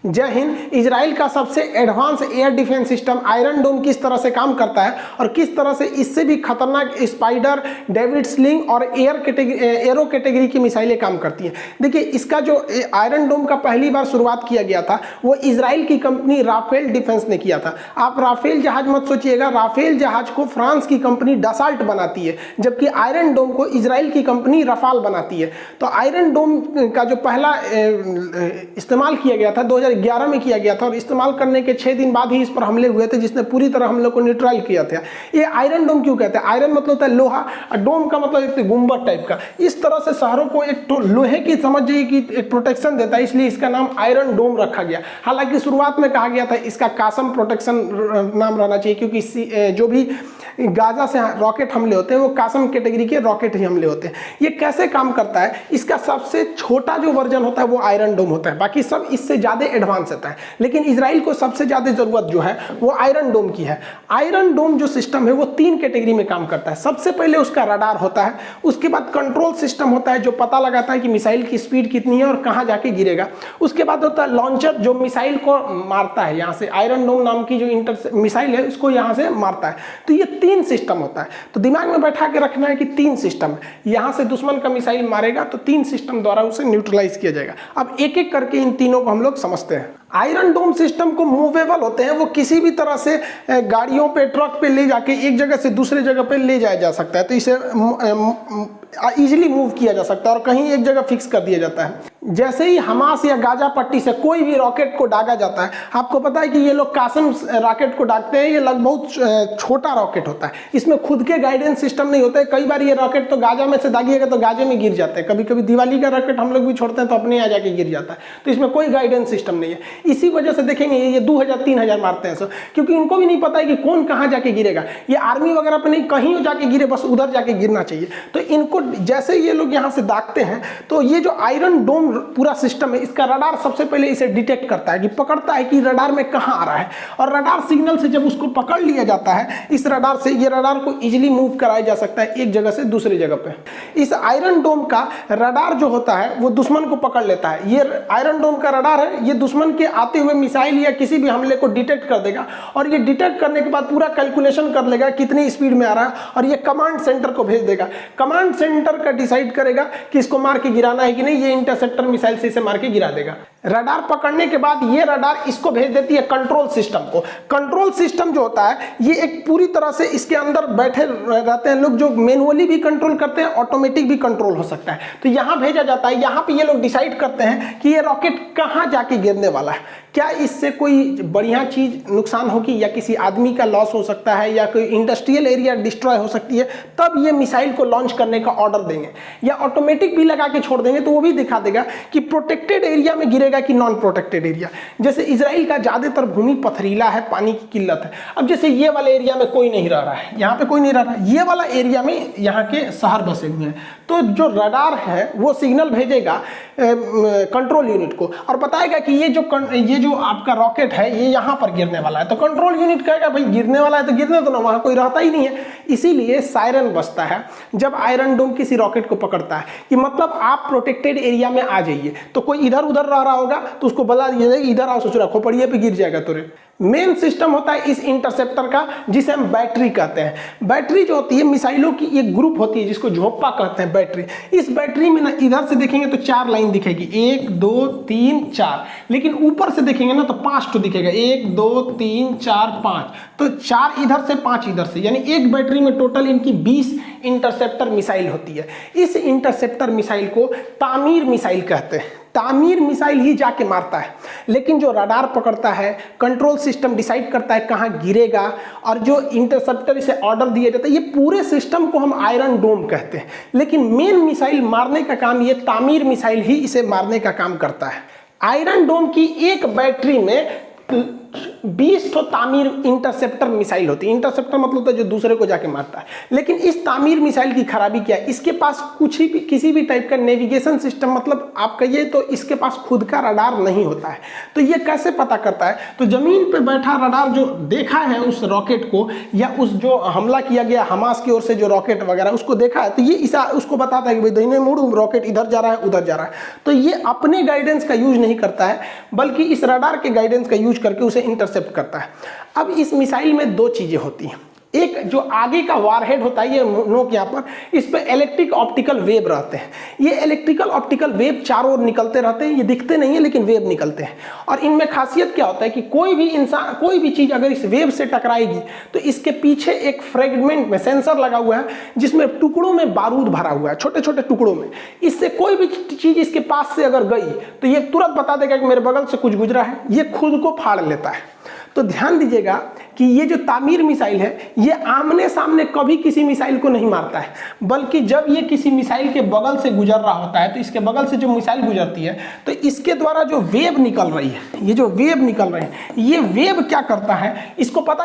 जय हिंद। इजराइल का सबसे advance air defence system iron dome किस तरह से काम करता है और किस तरह से इससे भी खतरनाक स्पाइडर, डेविड स्लिंग और एरो कैटेगरी की मिसाइलें काम करती हैं। देखिए, इसका जो आयरन डोम का पहली बार शुरुआत किया गया था वो इजराइल की कंपनी राफेल डिफेंस ने किया था। आप राफेल जहाज मत सोचिएगा, राफेल जहाज को फ्रांस की कंपनी डसाल्ट बनाती है, जबकि आयरन डोम को इजराइल की कंपनी रफाल बनाती है। तो आयरन डोम का जो पहला इस्तेमाल किया गया था 2011 में किया गया था और इस्तेमाल करने के 6 दिन बाद ही इस पर हमले हुए थे, जिसने पूरी तरह हम लोग को न्यूट्रल किया था। ये आयरन डोम क्यों कहते हैं? आयरन मतलब होता है लोहा और डोम का मतलब एक गुंबद टाइप का। इस तरह से शहरों को एक लोहे की समझ जाइए कि एक प्रोटेक्शन देता है, इसलिए इसका नाम आयरन डोम रखा गया। हालांकि शुरुआत में कहा गया था इसका कासम प्रोटेक्शन नाम रहना चाहिए, क्योंकि जो भी गाजा से रॉकेट हमले होते हैं वो कासम कैटेगरी के रॉकेट ही हमले होते हैं। ये कैसे काम करता है? इसका सबसे छोटा जो वर्जन होता है वो आयरन डोम होता है, बाकी सब इससे ज़्यादा एडवांस होता है। लेकिन इजराइल को सबसे ज़्यादा ज़रूरत जो है वो आयरन डोम की है। आयरन डोम जो सिस्टम है वो 3 कैटेगरी में काम करता है। सबसे पहले उसका रडार होता है, उसके बाद कंट्रोल सिस्टम होता है जो पता लगाता है कि मिसाइल की स्पीड कितनी है और कहाँ जाके गिरेगा। उसके बाद होता है लॉन्चर जो मिसाइल को मारता है, यहाँ से आयरन डोम नाम की जो मिसाइल है उसको यहाँ से मारता है। तो ये 3 सिस्टम होता है। तो दिमाग में बैठा के रखना है कि 3 सिस्टम है। यहाँ से दुश्मन का मिसाइल मारेगा तो 3 सिस्टम द्वारा उसे न्यूट्रलाइज किया जाएगा। अब एक एक करके इन तीनों को हम लोग समझते हैं। आयरन डोम सिस्टम को मूवेबल होते हैं, वो किसी भी तरह से गाड़ियों पे, ट्रक पे ले जाके एक जगह से दूसरे जगह पे ले जाया जा सकता है। तो इसे इजीली मूव किया जा सकता है और कहीं एक जगह फिक्स कर दिया जाता है। जैसे ही हमास या गाजा पट्टी से कोई भी रॉकेट को दागा जाता है, आपको पता है कि ये लोग कासम रॉकेट को दागते हैं। ये लगभग बहुत छोटा रॉकेट होता है, इसमें खुद के गाइडेंस सिस्टम नहीं होते। कई बार ये रॉकेट तो गाजा में से दागिएगा तो गाजे में गिर जाते हैं। कभी कभी दिवाली का रॉकेट हम लोग भी छोड़ते हैं तो अपने यहाँ जाके गिर जाता है। तो इसमें कोई गाइडेंस सिस्टम नहीं है। इसी वजह से देखेंगे ये 2000-3000 मारते हैं सब, क्योंकि इनको भी नहीं पता है कि कौन कहाँ जाके गिरेगा। ये आर्मी वगैरह पे नहीं, कहीं जाके गिरे, बस उधर जाके गिरना चाहिए। तो इनको जैसे ये लोग यहाँ से दागते हैं तो ये जो आयरन डोम पूरा सिस्टम है, इसका रडार सबसे पहले इसे डिटेक्ट करता है कि पकड़ता है कि रडार में कहाँ आ रहा है। और रडार सिग्नल से जब उसको पकड़ लिया जाता है, इस रडार से ये रडार को इजीली मूव कराया जा सकता है एक जगह से दूसरी जगह पे। इस आयरन डोम का रडार जो होता है वो दुश्मन को पकड़ लेता है। ये आयरन डोम का रडार है, ये दुश्मन के आते हुए मिसाइल या किसी भी हमले को डिटेक्ट कर देगा और ये डिटेक्ट करने के बाद पूरा कैलकुलेशन कर लेगा कितनी स्पीड में आ रहा है और ये कमांड सेंटर को भेज देगा। कमांड सेंटर का डिसाइड करेगा कि इसको मार के गिराना है कि नहीं। ये इंटरसेप्टर मिसाइल से इसे मार के गिरा देगा। रडार पकड़ने के बाद ये रडार इसको भेज देती है कंट्रोल सिस्टम को। कंट्रोल सिस्टम जो होता है ये एक पूरी तरह से इसके अंदर बैठे रहते हैं लोग जो मैनुअली भी कंट्रोल करते हैं, ऑटोमेटिक भी कंट्रोल हो सकता है। तो यहाँ भेजा जाता है, यहाँ पे ये लोग डिसाइड करते हैं कि ये रॉकेट कहाँ जाके गिरने वाला है। क्या इससे कोई बढ़िया चीज नुकसान होगी या किसी आदमी का लॉस हो सकता है या कोई इंडस्ट्रियल एरिया डिस्ट्रॉय हो सकती है, तब ये मिसाइल को लॉन्च करने का ऑर्डर देंगे। या ऑटोमेटिक भी लगा के छोड़ देंगे तो वो भी दिखा देगा कि प्रोटेक्टेड एरिया में गिरेगा कि नॉन प्रोटेक्टेड एरिया। जैसे इजराइल का ज्यादातर भूमि पथरीला है, पानी की किल्लत है। अब जैसे ये वाले एरिया में कोई नहीं रह रहा है, यहाँ पे कोई नहीं रह रहा है, ये वाला एरिया में यहाँ के शहर बसे हुए हैं, तो जो रडार है वो सिग्नल भेजेगा कंट्रोल यूनिट को और बताएगा कि ये जो आपका रॉकेट है ये यहाँ पर गिरने वाला है। तो कंट्रोल यूनिट कहेगा भाई गिरने वाला है तो गिरने दो ना, वहाँ कोई रहता ही नहीं है। इसीलिए सायरन बजता है जब आयरन डोम किसी रॉकेट को पकड़ता है कि मतलब आप प्रोटेक्टेड एरिया में आ जाइए। तो कोई इधर उधर रह रहा होगा तो उसको बता दिया जाएगा इधर आओ, सोच रखो पड़िए पे गिर जाएगा तुरंत। मेन सिस्टम होता है इस इंटरसेप्टर का, जिसे हम बैटरी कहते हैं। बैटरी जो होती है मिसाइलों की एक ग्रुप होती है जिसको झोंपा कहते हैं बैटरी। इस बैटरी में ना इधर से देखेंगे तो 4 लाइन दिखेगी, 1 2 3 4, लेकिन ऊपर से देखेंगे ना तो 5 तो दिखेगा, 1 2 3 4 5। तो 4 इधर से 5 इधर से, यानी एक बैटरी में टोटल इनकी 20 इंटरसेप्टर मिसाइल होती है। इस इंटरसेप्टर मिसाइल को तामीर मिसाइल कहते हैं। तामीर मिसाइल ही जाके मारता है, लेकिन जो रडार पकड़ता है, कंट्रोल सिस्टम डिसाइड करता है कहाँ गिरेगा और जो इंटरसेप्टर इसे ऑर्डर दिया जाता है, ये पूरे सिस्टम को हम आयरन डोम कहते हैं। लेकिन मेन मिसाइल मारने का काम ये तामीर मिसाइल ही इसे मारने का काम करता है। आयरन डोम की एक बैटरी में 20 तो तामीर इंटरसेप्टर मिसाइल होती है। इंटरसेप्टर मतलब तो जो दूसरे को जाके मारता है। लेकिन इस तामीर मिसाइल की खराबी क्या है, इसके पास किसी भी टाइप का नेविगेशन सिस्टम, मतलब आप कहिए तो इसके पास खुद का रडार नहीं होता है। तो ये कैसे पता करता है, तो जमीन पे बैठा रडार जो देखा है उस रॉकेट को, या उस जो हमला किया गया हमास की ओर से जो रॉकेट वगैरह उसको देखा है, तो ये उसको बताता है कि भाई दाहिने मुड़, रॉकेट इधर जा रहा है उधर जा रहा है। तो ये अपने गाइडेंस का यूज नहीं करता है, बल्कि इस रडार के गाइडेंस का यूज करके उसे इंटरसेप्ट करता है। अब इस मिसाइल में दो चीजें होती हैं। एक जो आगे का वारहेड होता है, ये नोक यहाँ पर, इस पे इलेक्ट्रिक ऑप्टिकल वेव रहते हैं। ये इलेक्ट्रिकल ऑप्टिकल वेव चारों ओर निकलते रहते हैं, ये दिखते नहीं है लेकिन वेव निकलते हैं। और इनमें खासियत क्या होता है कि कोई भी इंसान, कोई भी चीज अगर इस वेव से टकराएगी तो इसके पीछे एक फ्रेगमेंट में सेंसर लगा हुआ है, जिसमें टुकड़ों में बारूद भरा हुआ है, छोटे छोटे टुकड़ों में। इससे कोई भी चीज इसके पास से अगर गई तो ये तुरंत बता देगा कि मेरे बगल से कुछ गुजरा है, ये खुद को फाड़ लेता है। तो ध्यान दीजिएगा कि ये जो तामीर मिसाइल है, ये आमने सामने कभी किसी मिसाइल को नहीं मारता है, बल्कि जब ये किसी मिसाइल के बगल से गुजर रहा होता है, तो इसके बगल से जो मिसाइल गुजरती है तो इसके द्वारा जो वेव निकल रही है, ये जो वेव निकल रही है, ये वेव क्या करता है, इसको पता